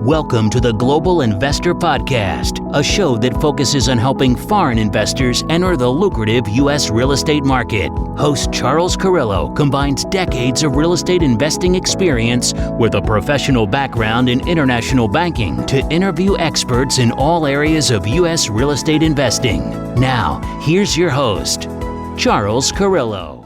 Welcome to the Global Investor Podcast, a show that focuses on helping foreign investors enter the lucrative U.S. real estate market. Host Charles Carillo combines decades of real estate investing experience with a professional background in international banking to interview experts in all areas of U.S. real estate investing. Now, here's your host, Charles Carillo.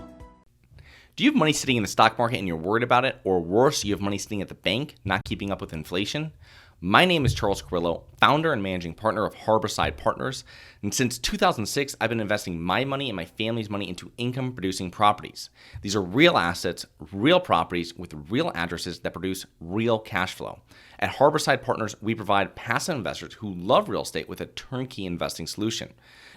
Do you have money sitting in the stock market and you're worried about it? Or worse, you have money sitting at the bank, not keeping up with inflation? My name is Charles Carillo, founder and managing partner of Harborside Partners. And since 2006, I've been investing my money and my family's money into income-producing properties. These are real assets, real properties with real addresses that produce real cash flow. At Harborside Partners, we provide passive investors who love real estate with a turnkey investing solution.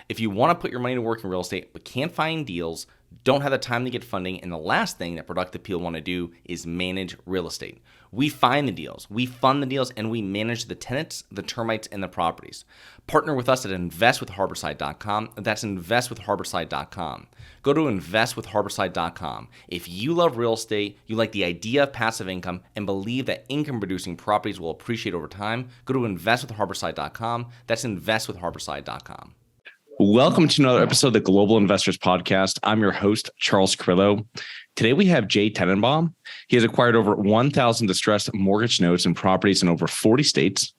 If you want to put your money to work in real estate but can't find deals, don't have the time to get funding, and the last thing that productive people want to do is manage real estate. We find the deals, we fund the deals, and we manage the tenants, the termites, and the properties. Partner with us at investwithharborside.com. That's investwithharborside.com. Go to investwithharborside.com. If you love real estate, you like the idea of passive income, and believe that income-producing properties will appreciate over time, go to investwithharborside.com. That's investwithharborside.com. Welcome to another episode of the Global Investors Podcast. I'm your host, Charles Carillo. Today we have Jay Tenenbaum. He has acquired over 1,000 distressed mortgage notes and properties in over 40 states.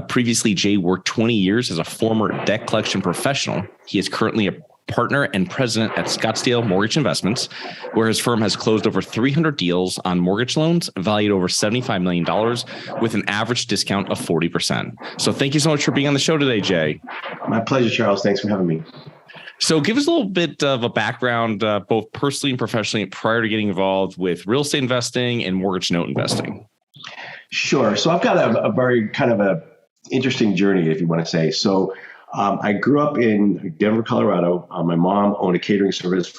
Previously, Jay worked 20 years as a former debt collection professional. He is currently a partner and president at Scottsdale Mortgage Investments, where his firm has closed over 300 deals on mortgage loans valued over $75 million with an average discount of 40%. So thank you so much for being on the show today, Jay. My pleasure, Charles. Thanks for having me. So give us a little bit of a background, both personally and professionally, prior to getting involved with real estate investing and mortgage note investing. Sure. So I've got a very kind of a interesting journey, if you want to say. So I grew up in Denver, Colorado. My mom owned a catering service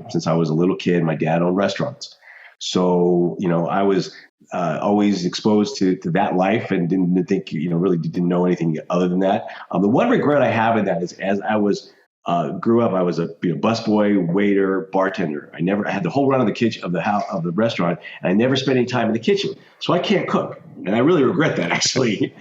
since I was a little kid. My dad owned restaurants. So, I was always exposed to that life and didn't think, really didn't know anything other than that. The one regret I have in that is as I grew up, I was a busboy, waiter, bartender. I had the whole run of the kitchen of the restaurant, and I never spent any time in the kitchen. So I can't cook, and I really regret that actually.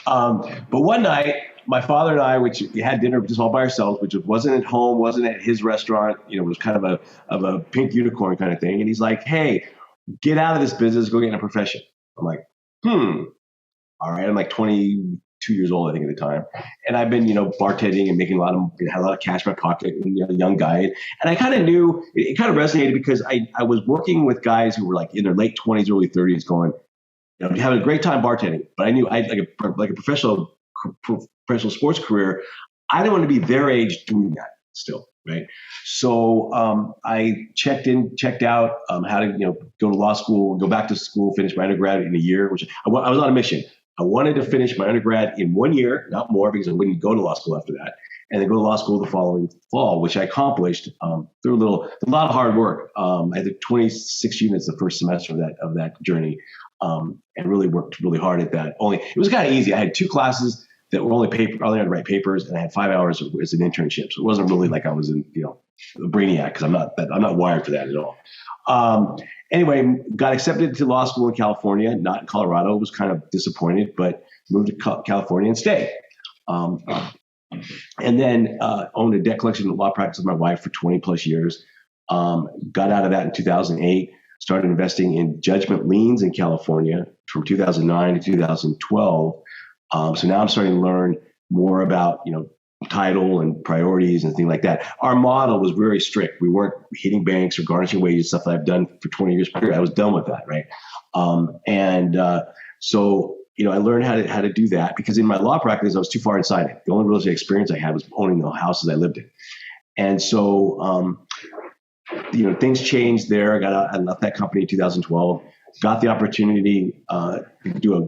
But one night, my father and I, which had dinner just all by ourselves, which wasn't at home, wasn't at his restaurant, it was kind of a pink unicorn kind of thing. And he's like, "Hey, get out of this business, go get in a profession." I'm like, all right. I'm like 22 years old, I think, at the time. And I've been, bartending and making had a lot of cash in my pocket, and, a young guy. And I kind of knew, it kind of resonated because I was working with guys who were like in their late 20s, early 30s going, having a great time bartending. But I knew I like a professional sports career, I didn't want to be their age doing that still, right? So I checked out how to go to law school, go back to school, finish my undergrad in a year, which I was on a mission. I wanted to finish my undergrad in 1 year, not more, because I wouldn't go to law school after that, and then go to law school the following fall, which I accomplished through a lot of hard work. I had 26 units the first semester of that journey, and really worked really hard at that. It was kind of easy. I had 2 classes that were only had to write papers, and I had 5 hours as an internship. So it wasn't really like I was a brainiac, because I'm not wired for that at all. Anyway, got accepted to law school in California, not in Colorado. Was kind of disappointed, but moved to California and stayed. And then owned a debt collection and law practice with my wife for 20 plus years. Got out of that in 2008. Started investing in judgment liens in California from 2009 to 2012. So now I'm starting to learn more about, title and priorities and things like that. Our model was very strict. We weren't hitting banks or garnishing wages, stuff that I've done for 20 years period. I was done with that, right? So I learned how to do that because in my law practice, I was too far inside it. The only real estate experience I had was owning the houses I lived in. And so, things changed there. I left that company in 2012. Got the opportunity to do a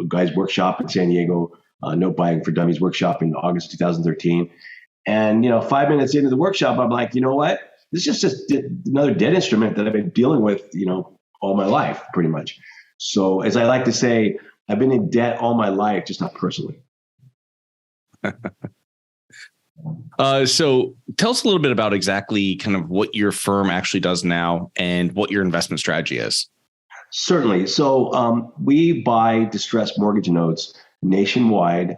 guy's workshop in San Diego, note buying for dummies workshop in August 2013. And 5 minutes into the workshop, I'm like, you know what? This is just another debt instrument that I've been dealing with, all my life, pretty much. So as I like to say, I've been in debt all my life, just not personally. So tell us a little bit about exactly kind of what your firm actually does now and what your investment strategy is. Certainly. So we buy distressed mortgage notes nationwide.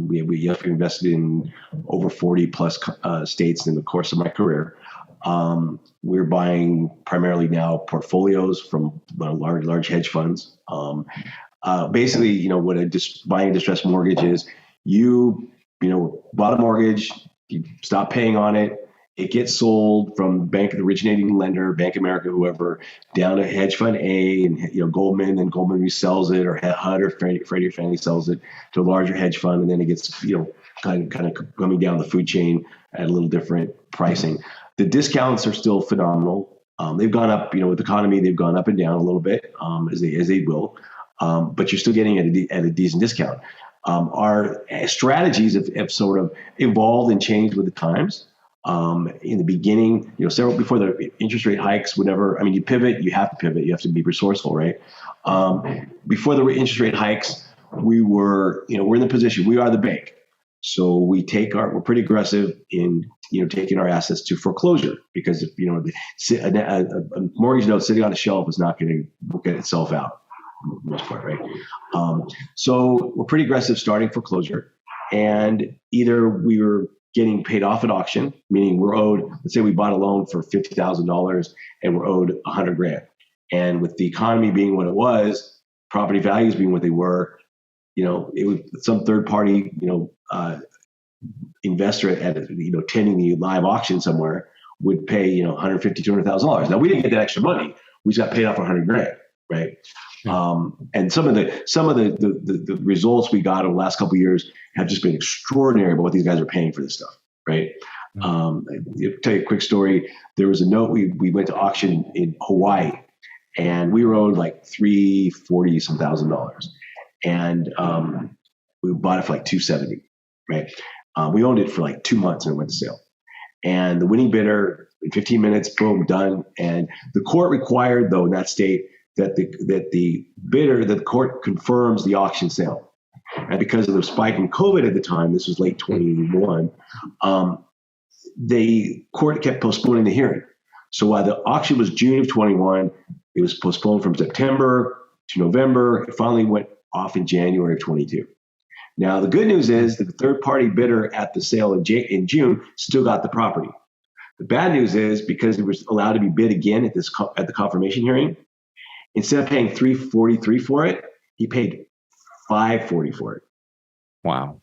We have invested in over 40 plus states in the course of my career. We're buying primarily now portfolios from large hedge funds. Basically, what buying a distressed mortgage is, you bought a mortgage, you stop paying on it. It gets sold from bank originating lender, Bank of America, whoever, down to hedge fund A and Goldman, and Goldman resells it, or HUD or Freddie or Fannie sells it to a larger hedge fund, and then it gets kind of coming down the food chain at a little different pricing. The discounts are still phenomenal. They've gone up, with the economy, they've gone up and down a little bit, as they will, but you're still getting at a decent discount. Our strategies have sort of evolved and changed with the times. In the beginning, several before the interest rate hikes, you pivot, you have to be resourceful, right? Before the interest rate hikes, we're in the position, we are the bank. So we're pretty aggressive in, taking our assets to foreclosure, because if, a mortgage note sitting on a shelf is not going to work itself out, for the most part, right? So we're pretty aggressive starting foreclosure, and either we were getting paid off at auction, meaning we're owed, let's say we bought a loan for $50,000 and we're owed $100,000. And with the economy being what it was, property values being what they were, it was some third party, investor at attending the live auction somewhere would pay, $150,000, $200,000. Now we didn't get that extra money. We just got paid off $100,000, right? And some of the results we got over the last couple of years have just been extraordinary about what these guys are paying for this stuff, right? I'll tell you a quick story. There was a note we went to auction in Hawaii, and we were owed like $340 some thousand, and we bought it for like $270, right? We owned it for like 2 months and it went to sale. And the winning bidder, in 15 minutes, boom, done. And the court required, though, in that state, that the court confirms the auction sale. And because of the spike in COVID at the time, this was late 2021, the court kept postponing the hearing. So while the auction was June of 21, it was postponed from September to November. It finally went off in January of 22. Now, the good news is the third party bidder at the sale in June still got the property. The bad news is, because it was allowed to be bid again at the confirmation hearing, instead of paying $343 for it, he paid $540 for it. Wow.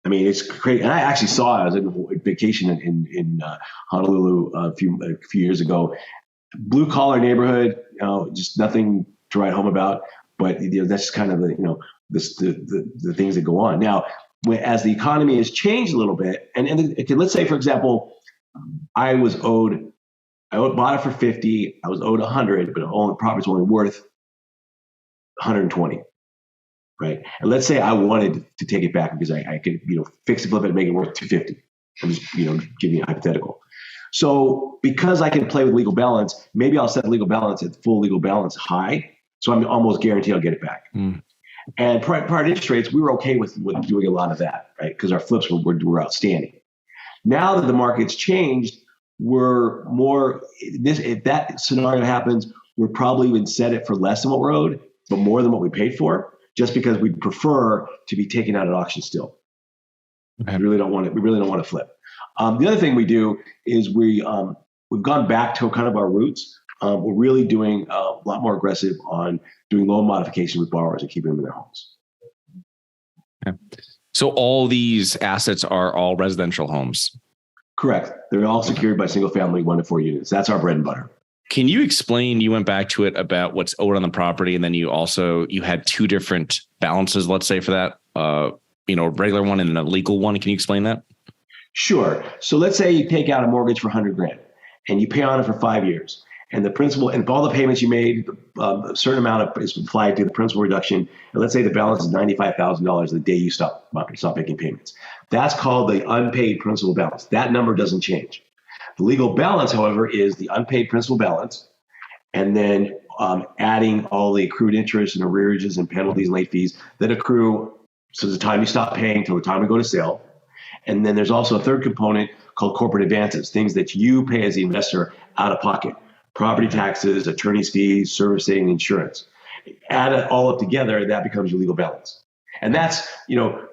I mean, it's crazy. And I actually saw it. I was on vacation in Honolulu a few years ago. Blue collar neighborhood, just nothing to write home about. But that's just kind of the things that go on. Now, as the economy has changed a little bit, and let's say, for example, I bought it for $50. I was owed $100, but the property's only worth $120, right? And let's say I wanted to take it back because I could, fix it, flip it, and make it worth $250. I'm just, giving you a hypothetical. So because I can play with legal balance, maybe I'll set legal balance at full legal balance high, so I'm almost guaranteed I'll get it back. And prior to interest rates, we were okay with doing a lot of that, right? Because our flips were outstanding. Now that the market's changed, we're more, if that scenario happens, we're probably even set it for less than what we're owed, but more than what we paid for, just because we prefer to be taken out at auction still. Okay. We really don't want to flip. The other thing we do is we've gone back to kind of our roots. We're really doing a lot more aggressive on doing loan modification with borrowers and keeping them in their homes. Okay. So all these assets are all residential homes? Correct. They're all secured by single family 1 to 4 units. That's our bread and butter. Can you explain, you went back to it about what's owed on the property, and then you had 2 different balances, let's say, for that, a regular one and a legal one. Can you explain that? Sure. So let's say you take out a mortgage for $100,000 and you pay on it for 5 years. And the principal, and all the payments you made, a certain amount is applied to the principal reduction. And let's say the balance is $95,000 the day you stop making payments. That's called the unpaid principal balance. That number doesn't change. The legal balance, however, is the unpaid principal balance, and then adding all the accrued interest and arrearages and penalties and late fees that accrue since the time you stop paying till the time we go to sale. And then there's also a third component called corporate advances, things that you pay as the investor out of pocket. property taxes, attorney's fees, servicing, insurance. Add it all up together, that becomes your legal balance. And that's,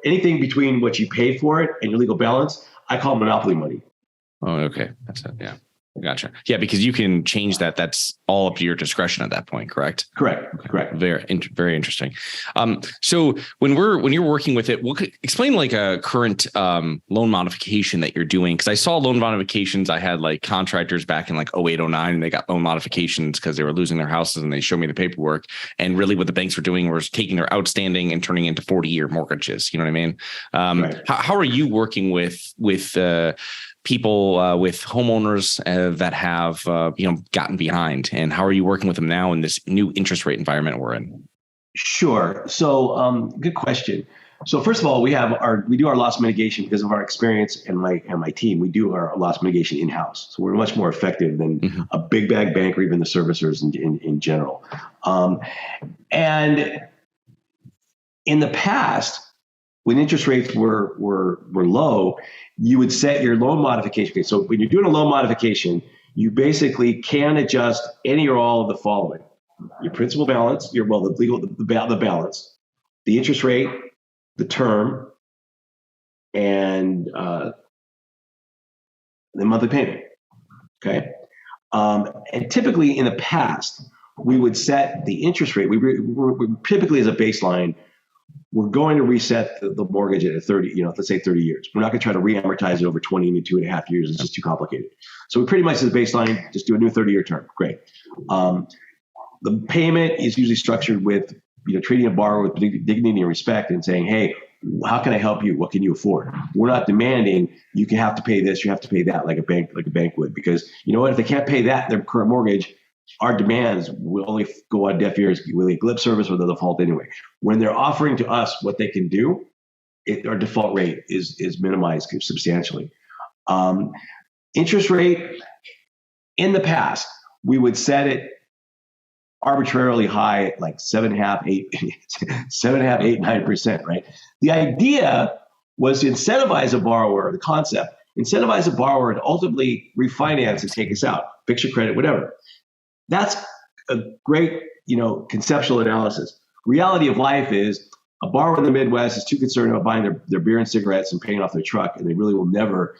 anything between what you pay for it and your legal balance, I call monopoly money. Oh, okay. That's it. Yeah. Gotcha. Yeah, because you can change that. That's all up to your discretion at that point, correct? Correct. Very interesting. So when you're working with it, explain like a current loan modification that you're doing. Because I saw loan modifications. I had like contractors back in like 08, 09, and they got loan modifications because they were losing their houses, and they showed me the paperwork. And really what the banks were doing was taking their outstanding and turning into 40-year mortgages. You know what I mean? Right. How are you working with people with homeowners that have gotten behind, and how are you working with them now in this new interest rate environment we're in? Sure. So, good question. So first of all, we do our loss mitigation because of our experience and my team. We do our loss mitigation in-house, so we're much more effective than a big bag bank or even the servicers in general. And in the past, when interest rates were low, you would set your loan modification. Okay, so when you're doing a loan modification, you basically can adjust any or all of the following: your principal balance, the balance, the interest rate, the term, and the monthly payment. Okay, and typically in the past, we would set the interest rate. We typically, as a baseline, we're going to reset the mortgage at 30, let's say 30 years. We're not going to try to re-amortize it over 20 and 2.5 years. It's just too complicated. So we pretty much, as a baseline, just do a new 30-year term. Great. The payment is usually structured with, treating a borrower with dignity and respect and saying, hey, how can I help you? What can you afford? We're not demanding you have to pay this, you have to pay that like a bank would, because you know what? If they can't pay that, their current mortgage, our demands will only go on deaf ears. Will they lip service or they'll default anyway? When they're offering to us what they can do, our default rate is minimized substantially. Interest rate, in the past, we would set it arbitrarily high at like 7.5, 8, 9%, right? The idea was to incentivize a borrower, the concept, incentivize a borrower to ultimately refinance and take us out, fix your credit, whatever. That's a great, conceptual analysis. Reality of life is a borrower in the Midwest is too concerned about buying their beer and cigarettes and paying off their truck, and they really will never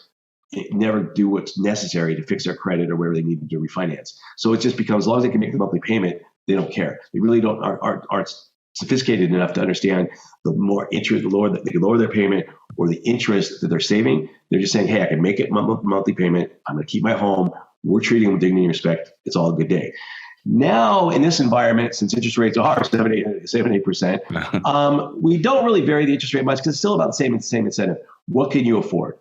do what's necessary to fix their credit or whatever they need to refinance. So it just becomes, as long as they can make the monthly payment, they don't care. They really aren't sophisticated enough to understand the more interest, they can lower their payment or the interest that they're saving. They're just saying, hey, I can make it monthly payment. I'm going to keep my home. We're treating them with dignity and respect. It's all a good day. Now, in this environment, since interest rates are 7-8%, we don't really vary the interest rate much because it's still about the same incentive. What can you afford,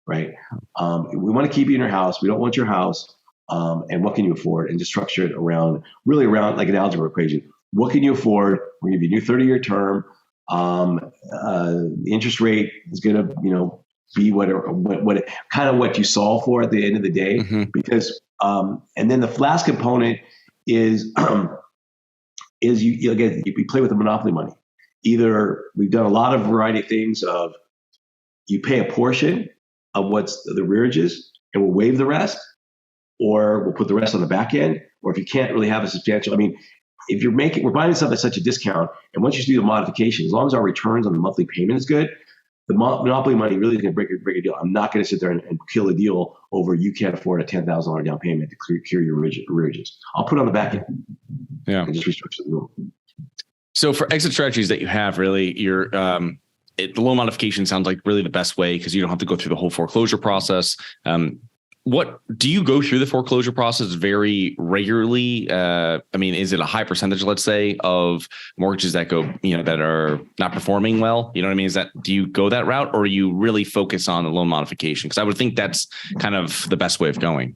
right? We want to keep you in your house. We don't want your house. And what can you afford? And just structure it around like an algebra equation. What can you afford? We're going to give you a new 30-year term. The interest rate is going to, be what you solve for at the end of the day, because and then the last component is you play with the monopoly money. Either we've done a lot of variety of things of you pay a portion of what's the rearages and we'll waive the rest, or we'll put the rest on the back end, or if you can't really have a substantial, if we're buying stuff at such a discount, and once you do the modification, as long as our returns on the monthly payment is good, the monopoly money really is going to break a deal. I'm not going to sit there and kill a deal over you can't afford a $10,000 down payment to clear your rearages. I'll put it on the back end. Yeah. And just restructure the rule. So for exit strategies that you have, really, your the loan modification sounds like really the best way because you don't have to go through the whole foreclosure process. What do you go through the foreclosure process very regularly? Is it a high percentage, let's say, of mortgages that go, that are not performing well? You know what I mean? Do you go that route, or you really focus on the loan modification? Because I would think that's kind of the best way of going.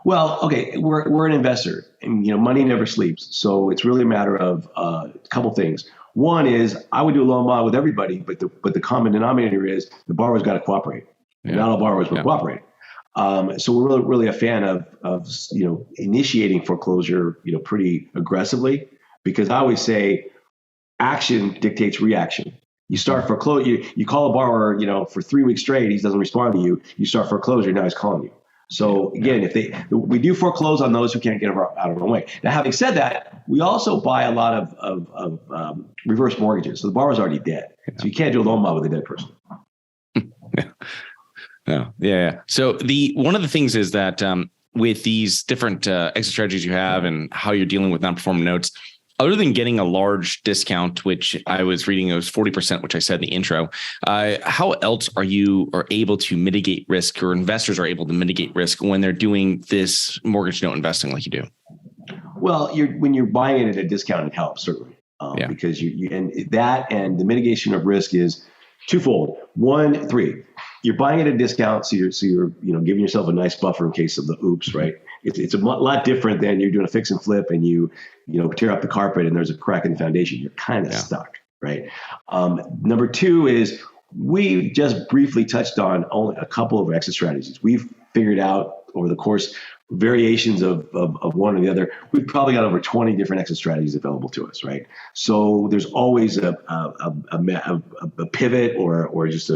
Well, okay, we're an investor, and money never sleeps. So it's really a matter of a couple things. One is I would do a loan mod with everybody, but the common denominator is the borrower's got to cooperate. Yeah. Not all borrowers will cooperate. So we're really a fan of initiating foreclosure pretty aggressively, because I always say action dictates reaction. You start foreclosure, you call a borrower for 3 weeks straight, he doesn't respond to you. You start foreclosure, now he's calling you. So again, we do foreclose on those who can't get out of our way. Now, having said that, we also buy a lot of reverse mortgages. So the borrower's already dead. So you can't do a loan mod with a dead person. Yeah. So one of the things is that with these different exit strategies you have and how you're dealing with non-performing notes, other than getting a large discount, which I was reading, it was 40%, which I said in the intro, how else are you able to mitigate risk, or investors are able to mitigate risk when they're doing this mortgage note investing like you do? Well, when you're buying it at a discount, it helps certainly, because and the mitigation of risk is twofold. One, you're buying it at a discount, so you're giving yourself a nice buffer in case of the oops, right? It's a lot different than you're doing a fix and flip and you tear up the carpet and there's a crack in the foundation. You're kind of stuck, right? Number two is we just briefly touched on only a couple of exit strategies. We've figured out over the course variations of one or the other. We've probably got over 20 different exit strategies available to us, right? So there's always a pivot or just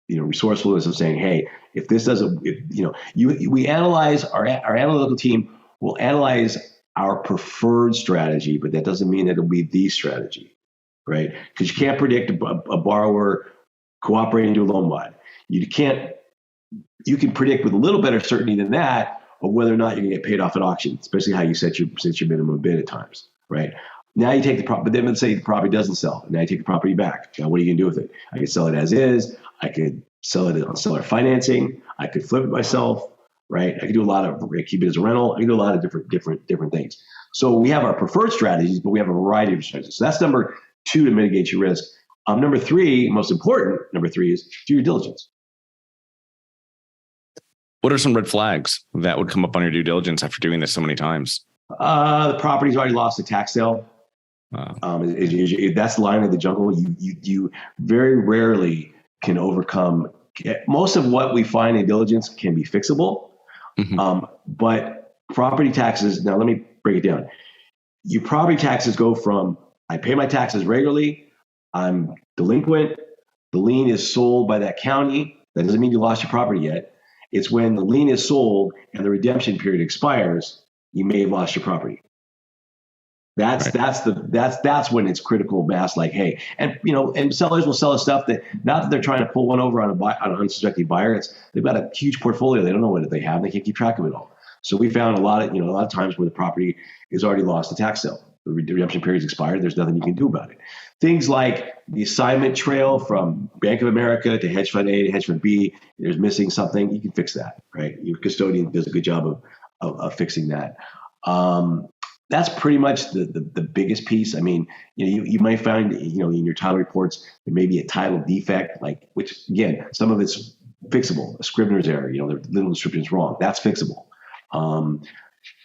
resourcefulness of saying, hey, if this doesn't, we analyze our analytical team will analyze our preferred strategy, but that doesn't mean that it'll be the strategy, right? Because you can't predict a borrower cooperating to a loan mod. You can predict with a little better certainty than that of whether or not you're going to get paid off at auction, especially how you set your minimum bid at times, right? Now you take the property, but then let's say the property doesn't sell. Now you take the property back. Now what are you going to do with it? I could sell it as is. I could sell it on seller financing. I could flip it myself, right? I could do a lot of keep it as a rental. I can do a lot of different things. So we have our preferred strategies, but we have a variety of strategies. So that's number two to mitigate your risk. Number three, most important, is do your diligence. What are some red flags that would come up on your due diligence after doing this so many times? The property's already lost a tax sale. That's the line of the jungle. You very rarely can overcome. Most of what we find in diligence can be fixable, but property taxes. Now let me break it down. Your property taxes go from I pay my taxes regularly, I'm delinquent, the lien is sold by that county. That doesn't mean you lost your property yet. It's when the lien is sold and the redemption period expires, you may have lost your property. That's when it's critical mass. Like, hey, and sellers will sell us stuff that not that they're trying to pull one over on an unsuspecting buyer. They've got a huge portfolio. They don't know what they have. They can't keep track of it all. So we found a lot of times where the property is already lost a tax sale. The redemption period is expired. There's nothing you can do about it. Things like the assignment trail from Bank of America to hedge fund A to hedge fund B. There's missing something. You can fix that, right? Your custodian does a good job of fixing that. That's pretty much the biggest piece. I mean, you might find, in your title reports, there may be a title defect, which again, some of it's fixable. A Scrivener's error, the little description is wrong. That's fixable.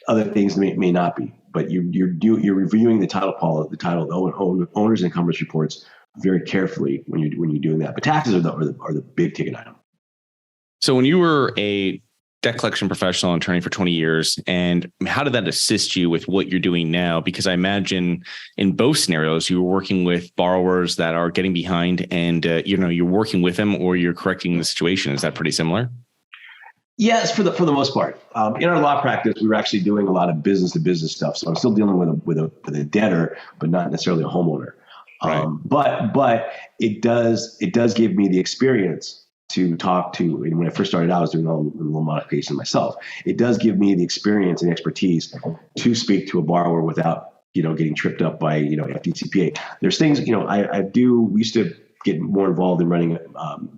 Other things may not be, but you're reviewing the title owners and encumbrance reports very carefully when you're doing that. But taxes are the big ticket item. So when you were a debt collection professional and attorney for 20 years, and how did that assist you with what you're doing now? Because I imagine in both scenarios, you were working with borrowers that are getting behind and, you're working with them or you're correcting the situation. Is that pretty similar? Yes, for the most part. In our law practice, we were actually doing a lot of business to business stuff. So I'm still dealing with a debtor, but not necessarily a homeowner. Right. But it does give me the experience to talk to. And when I first started out, I was doing a little modification myself. It does give me the experience and expertise to speak to a borrower without getting tripped up by FDCPA. There's things we used to get more involved in running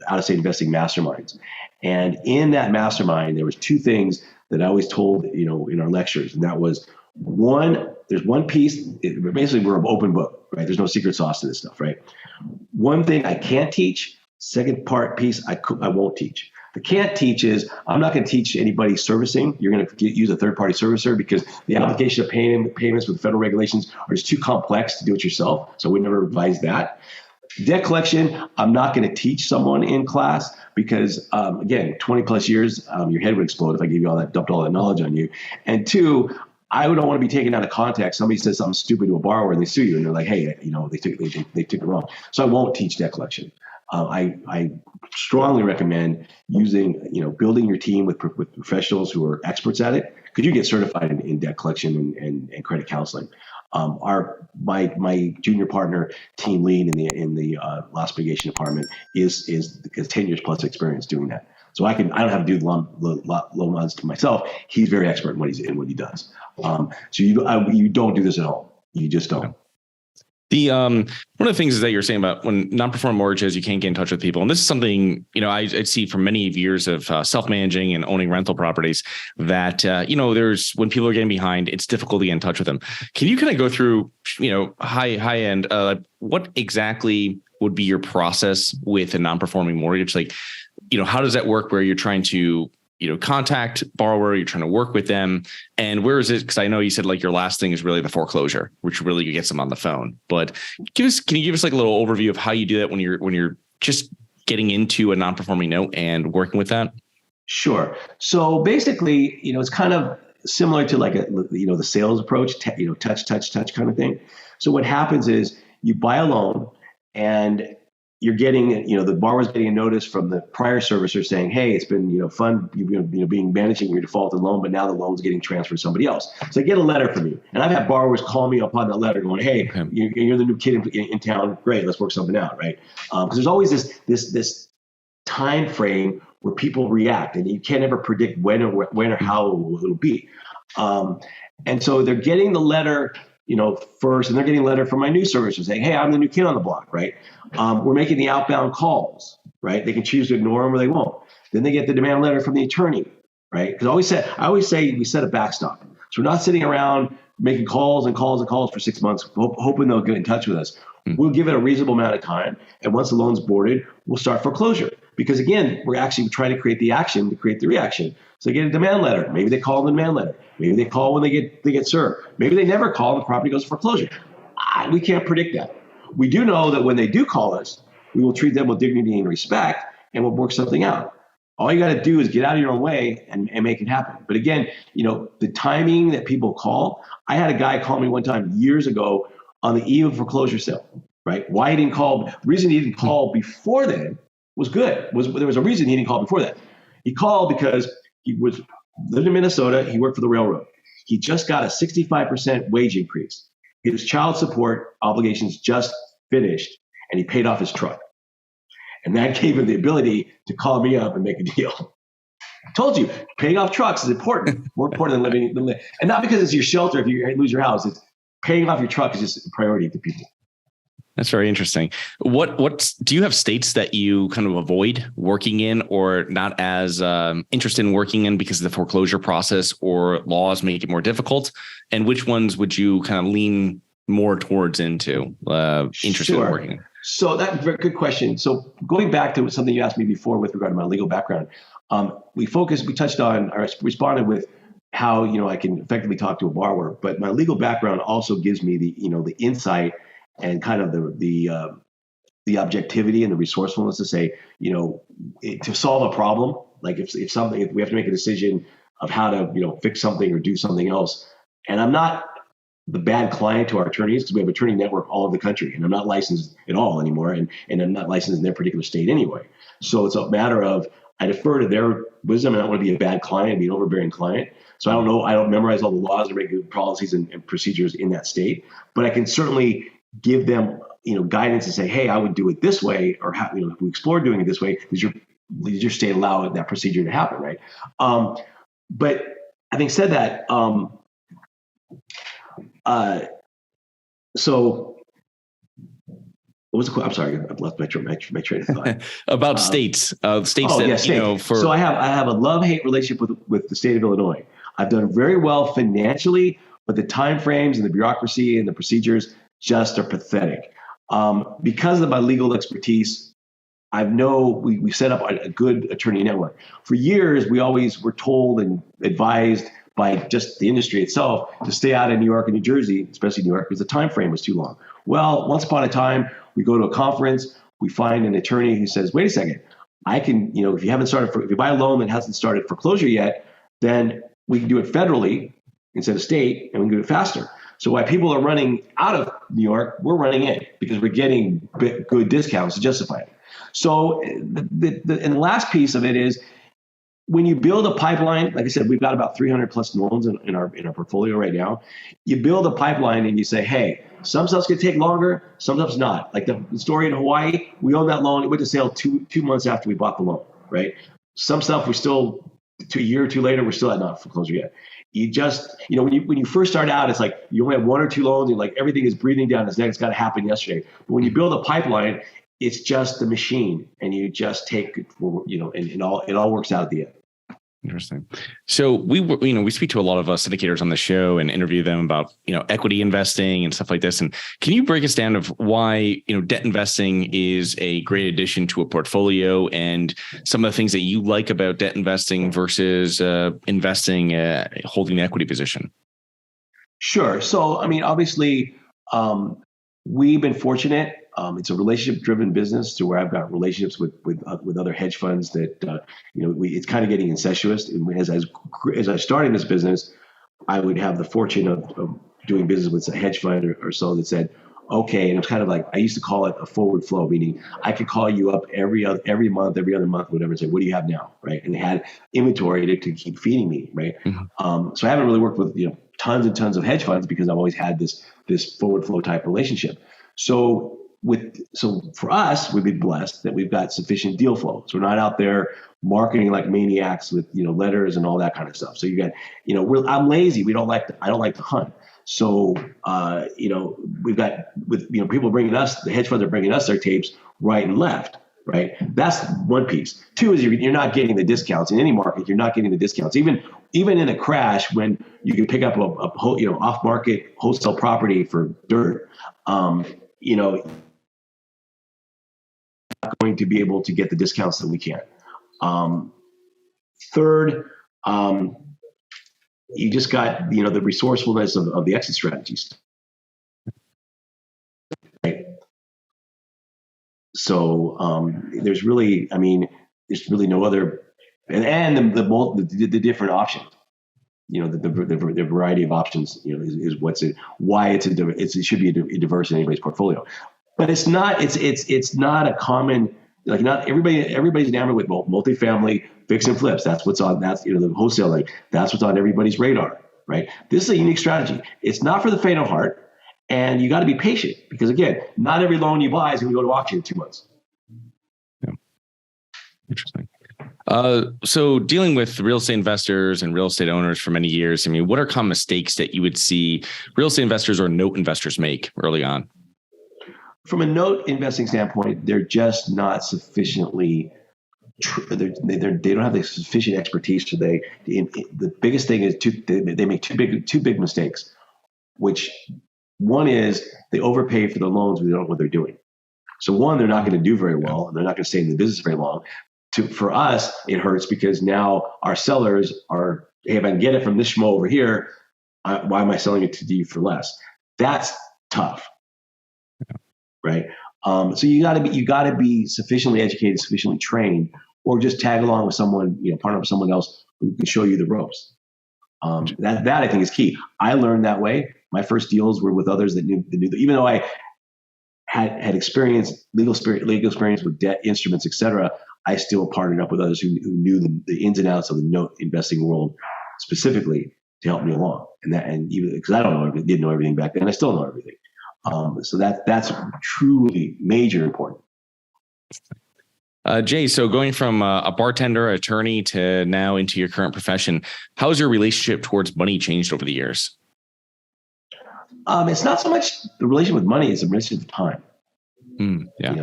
out-of-state investing masterminds. And in that mastermind, there was two things that I always told, in our lectures. And that was there's one piece, basically we're an open book, right? There's no secret sauce to this stuff, right? One thing I can't teach, second piece I won't teach. The can't teach is I'm not going to teach anybody servicing. You're going to use a third-party servicer because the application of payments with federal regulations are just too complex to do it yourself. So we never advise that. Debt collection, I'm not going to teach someone in class because, again, 20 plus years, your head would explode if I gave you dumped all that knowledge on you. And two, I don't want to be taken out of context. Somebody says something stupid to a borrower and they sue you and they're like, hey, they took it wrong. So I won't teach debt collection. I strongly recommend using, building your team with professionals who are experts at it, because you get certified in debt collection and credit counseling. My junior partner, team lead in the loss mitigation department is 10 years plus experience doing that. So I don't have to do the loan odds to myself. He's very expert in what he does. So you don't do this at home. You just don't. The one of the things is that you're saying about when non-performing mortgages, you can't get in touch with people. And this is something, I see from many years of self-managing and owning rental properties that, there's when people are getting behind, it's difficult to get in touch with them. Can you kind of go through, high end, what exactly would be your process with a non-performing mortgage? Like, how does that work where you're trying to, contact borrower, you're trying to work with them, and where is it? Because I know you said like your last thing is really the foreclosure, which really gets them on the phone. But can you give us like a little overview of how you do that when you're just getting into a non-performing note and working with that? Sure. So basically, it's kind of similar to like the sales approach, touch kind of thing. So what happens is you buy a loan and you're getting, the borrower's getting a notice from the prior servicer saying, hey, it's been, fun, being managing your defaulted loan, but now the loan's getting transferred to somebody else. So I get a letter from you. And I've had borrowers call me upon that letter going, hey, okay, you're the new kid in town. Great. Let's work something out. Right. Because there's always this time frame where people react, and you can't ever predict when or how it'll be. And so they're getting the letter, first, and they're getting a letter from my new servicer saying, hey, I'm the new kid on the block, right? We're making the outbound calls, right? They can choose to ignore them or they won't. Then they get the demand letter from the attorney, right? Because I always say we set a backstop. So we're not sitting around making calls and calls and calls for 6 months, hoping they'll get in touch with us. We'll give it a reasonable amount of time. And once the loan's boarded, we'll start foreclosure. Because again, we're actually trying to create the action to create the reaction. So they get a demand letter. Maybe they call the demand letter. Maybe they call when they get served. Maybe they never call and the property goes to foreclosure. We can't predict that. We do know that when they do call us, we will treat them with dignity and respect, and we'll work something out. All you got to do is get out of your own way and make it happen. But again, the timing that people call. I had a guy call me one time years ago on the eve of foreclosure sale, right? Why he didn't call? The reason he didn't call before then was good. There was a reason he didn't call before that. He called because he lived in Minnesota. He worked for the railroad. He just got a 65% wage increase. His child support obligations just finished, and he paid off his truck. And that gave him the ability to call me up and make a deal. I told you, paying off trucks is important, more important than living. And not because it's your shelter if you lose your house. It's paying off your truck is just a priority to people. That's very interesting. What do you have states that you kind of avoid working in or not as interested in working in because the foreclosure process or laws make it more difficult? And which ones would you kind of lean more towards interested in working in? So that's a very good question. So going back to something you asked me before with regard to my legal background, we touched on, I responded with how, I can effectively talk to a borrower, but my legal background also gives me the insight and kind of the objectivity and the resourcefulness to say, to solve a problem, like if we have to make a decision of how to, fix something or do something else. And I'm not the bad client to our attorneys because we have attorney network all over the country, and I'm not licensed at all anymore. And I'm not licensed in their particular state anyway. So it's a matter of, I defer to their wisdom, and I don't want to be a bad client, be an overbearing client. So I don't know. I don't memorize all the laws and regulatory policies and procedures in that state, but I can certainly give them, guidance and say, hey, I would do it this way, or how, if we explore doing it this way, does your state allow that procedure to happen, right? But having said that, so what was the question? I'm sorry, I've left my train of thought. About states, states So I have a love-hate relationship with the state of Illinois. I've done very well financially, but the timeframes and the bureaucracy and the procedures just are pathetic. Because of my legal expertise, we set up a good attorney network. For years, we always were told and advised by just the industry itself to stay out of New York and New Jersey, especially New York, because the time frame was too long. Well, once upon a time, we go to a conference, we find an attorney who says, wait a second, I can, if you buy a loan that hasn't started foreclosure yet, then we can do it federally instead of state, and we can do it faster. So while people are running out of New York, we're running in because we're getting good discounts to justify it. So and the last piece of it is when you build a pipeline, like I said, we've got about 300 plus loans in our portfolio right now. You build a pipeline and you say, hey, some stuff's going to take longer, some stuff's not. Like the story in Hawaii, we owned that loan. It went to sale two months after we bought the loan, right? Some stuff we're still, a year or two later, we're still at not foreclosure yet. You just, when you first start out, it's like you only have one or two loans and like everything is breathing down his neck. It's got to happen yesterday. But when you build a pipeline, it's just the machine, and you just take, and it all works out at the end. Interesting. So we speak to a lot of syndicators on the show and interview them about, equity investing and stuff like this. And can you break us down of why, debt investing is a great addition to a portfolio and some of the things that you like about debt investing versus investing, holding the equity position? Sure. So, obviously, we've been fortunate. It's a relationship-driven business to where I've got relationships with other hedge funds that it's kind of getting incestuous. And as I started this business, I would have the fortune of doing business with a hedge fund or so that said, okay, and it's kind of like I used to call it a forward flow, meaning I could call you up every month, every other month, whatever, and say, what do you have now, right? And they had inventory to keep feeding me, right? Mm-hmm. So I haven't really worked with tons and tons of hedge funds because I've always had this forward flow type relationship. So for us, we've been blessed that we've got sufficient deal flow. So we're not out there marketing like maniacs with letters and all that kind of stuff. So you got I'm lazy. I don't like to hunt. So we've got people bringing us, the hedge funds are bringing us their tapes right and left. Right. That's one piece. Two is you're not getting the discounts in any market. You're not getting the discounts even in a crash when you can pick up a off market wholesale property for dirt. Not going to be able to get the discounts that we can. Third, you just got the resourcefulness of the exit strategies. Right. So there's really no other, and the different options. The variety of options is why it should be a diverse in anybody's portfolio. But it's not a common, like not everybody's enamored with multifamily fix and flips. That's what's on, the wholesaling. That's what's on everybody's radar, right? This is a unique strategy. It's not for the faint of heart, and you got to be patient because again, not every loan you buy is going to go to auction in 2 months. Yeah. Interesting. So dealing with real estate investors and real estate owners for many years, what are common mistakes that you would see real estate investors or note investors make early on? From a note investing standpoint, they're just not sufficiently. They don't have the sufficient expertise. So the biggest thing is they make two big mistakes. Which one is they overpay for the loans, but they don't know what they're doing. So one, they're not going to do very well, and they're not going to stay in the business very long. For us, it hurts because now our sellers are, hey, if I can get it from this schmo over here, why am I selling it to you for less? That's tough. Right. So you got to be sufficiently educated, sufficiently trained, or just tag along with someone, partner with someone else who can show you the ropes. That I think is key. I learned that way. My first deals were with others that knew even though I had legal experience with debt instruments, et cetera, I still partnered up with others who knew the ins and outs of the note investing world specifically to help me along. And even because I didn't know everything back then, I still know everything. So that's truly major important. Jay, so going from a bartender, attorney to now into your current profession, how has your relationship towards money changed over the years? It's not so much the relationship with money; it's a relationship with time. Yeah.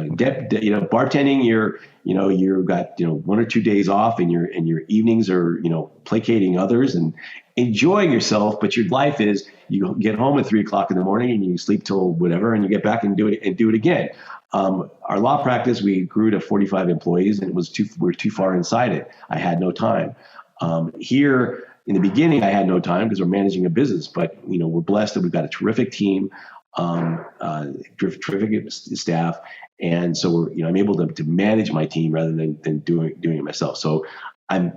Bartending, you've got 1 or 2 days off, and your evenings are placating others and enjoying yourself. But your life is you get home at 3 o'clock in the morning and you sleep till whatever, and you get back and do it again. Our law practice, we grew to 45 employees, and we're too far inside it. I had no time. Here in the beginning, I had no time because we're managing a business, but we're blessed that we've got a terrific team. Terrific staff, and so I'm able to manage my team rather than doing it myself. So I'm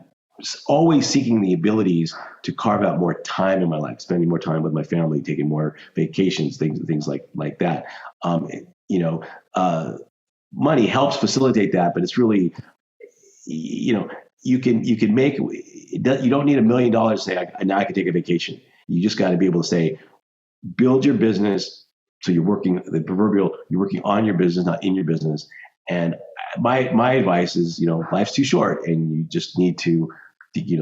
always seeking the abilities to carve out more time in my life, spending more time with my family, taking more vacations, things like that. money helps facilitate that, but it's really, you can make, you don't need $1 million to say, now I can take a vacation. You just got to be able to say, build your business. So you're working on your business, not in your business. And my advice is, life's too short and you just need to,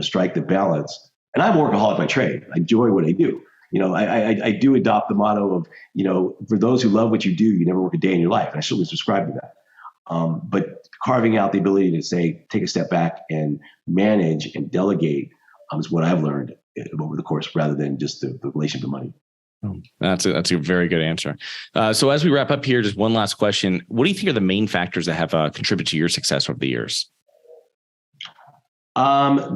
strike the balance. And I'm a workaholic by trade. I enjoy what I do. I do adopt the motto of, for those who love what you do, you never work a day in your life. And I certainly subscribe to that. But carving out the ability to say, take a step back and manage and delegate is what I've learned over the course, rather than just the relation to money. That's a very good answer. So as we wrap up here, just one last question. What do you think are the main factors that have contributed to your success over the years?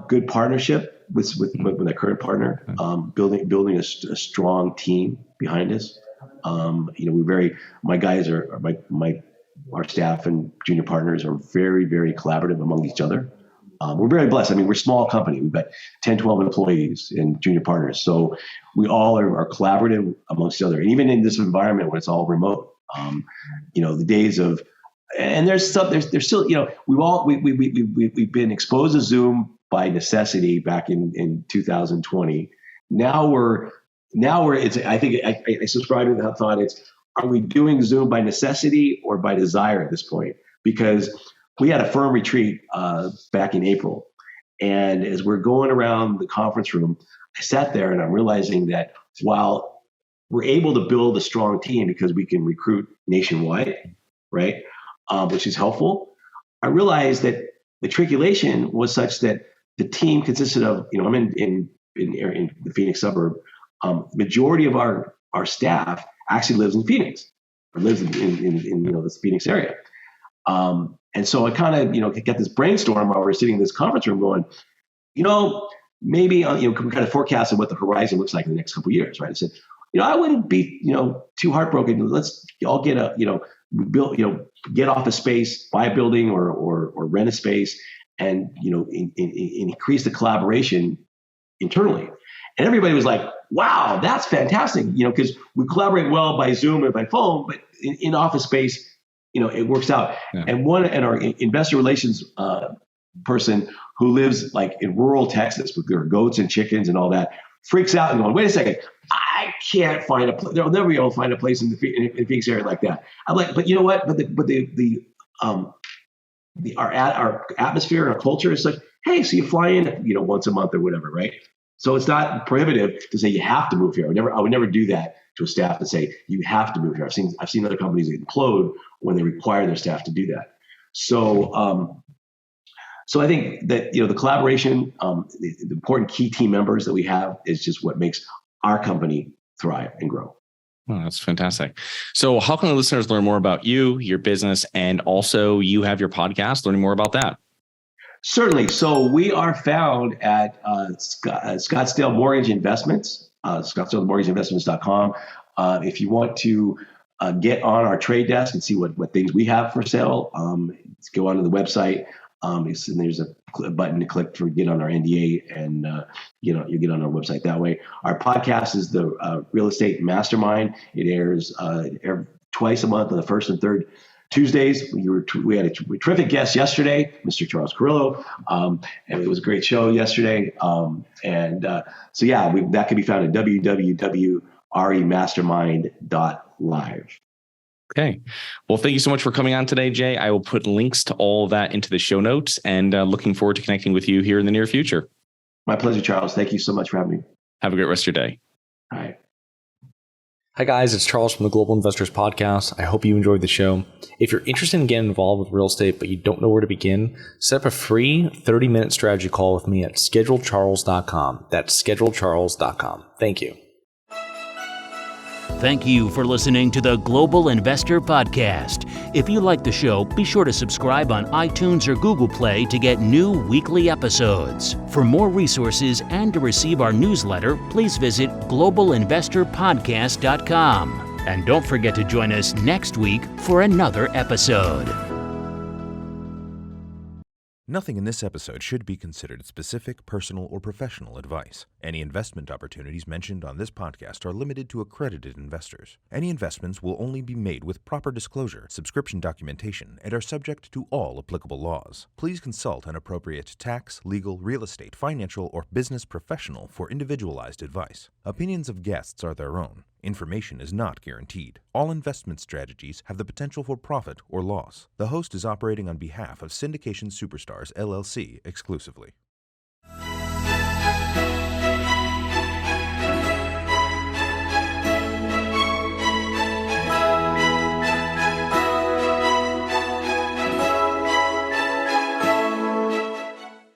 Good partnership with my current partner, building a strong team behind us. My guys our staff and junior partners are very, very collaborative among each other. We're very blessed. I mean, we're a small company. We've got 10, 12 employees and junior partners. So we all are collaborative amongst each other. And even in this environment where it's all remote, the days of, and there's still, we've been exposed to Zoom by necessity back in 2020. I subscribe to that thought. Are we doing Zoom by necessity or by desire at this point? Because we had a firm retreat back in April. And as we're going around the conference room, I sat there and I'm realizing that while we're able to build a strong team because we can recruit nationwide, right? Which is helpful. I realized that the triangulation was such that the team consisted of, I'm in the Phoenix suburb. Majority of our staff actually lives in Phoenix, or lives in this Phoenix area. And so I kind of, get this brainstorm while we're sitting in this conference room going, maybe, we kind of forecasted what the horizon looks like in the next couple of years, right? I said, I wouldn't be, too heartbroken. Let's all get get office space, buy a building or rent a space and, increase the collaboration internally. And everybody was like, wow, that's fantastic. Because we collaborate well by Zoom and by phone, but in office space, it works out. Yeah. And our investor relations person who lives like in rural Texas with their goats and chickens and all that freaks out and going, wait a second, I can't find a place. They'll never be able to find a place in the Phoenix area like that. I'm like, but you know what? Our atmosphere and our culture is like, hey, so you fly in, once a month or whatever, right? So it's not prohibitive to say you have to move here. I would never do that to a staff and say you have to move here. I've seen other companies implode when they require their staff to do that. So I think that the collaboration, the important key team members that we have is just what makes our company thrive and grow. Oh, that's fantastic. So how can the listeners learn more about you, your business, and also you have your podcast, learning more about that? Certainly. So we are found at Scottsdale Mortgage Investments, ScottsdaleMortgageInvestments.com. If you want to get on our trade desk and see what things we have for sale, go onto the website. And there's a button to click for get on our NDA, and you get on our website that way. Our podcast is the Real Estate Mastermind. It airs twice a month on the first and third Tuesdays. We had a terrific guest yesterday, Mr. Charles Carillo, and it was a great show yesterday. So that can be found at www.remastermind.live. Okay. Well, thank you so much for coming on today, Jay. I will put links to all of that into the show notes, and looking forward to connecting with you here in the near future. My pleasure, Charles. Thank you so much for having me. Have a great rest of your day. All right. Hi, guys. It's Charles from the Global Investors Podcast. I hope you enjoyed the show. If you're interested in getting involved with real estate, but you don't know where to begin, set up a free 30-minute strategy call with me at schedulecharles.com. That's schedulecharles.com. Thank you. Thank you for listening to the Global Investor Podcast. If you like the show, be sure to subscribe on iTunes or Google Play to get new weekly episodes. For more resources and to receive our newsletter, please visit globalinvestorpodcast.com. And don't forget to join us next week for another episode. Nothing in this episode should be considered specific, personal, or professional advice. Any investment opportunities mentioned on this podcast are limited to accredited investors. Any investments will only be made with proper disclosure, subscription documentation, and are subject to all applicable laws. Please consult an appropriate tax, legal, real estate, financial, or business professional for individualized advice. Opinions of guests are their own. Information is not guaranteed. All investment strategies have the potential for profit or loss. The host is operating on behalf of Syndication Superstars LLC exclusively.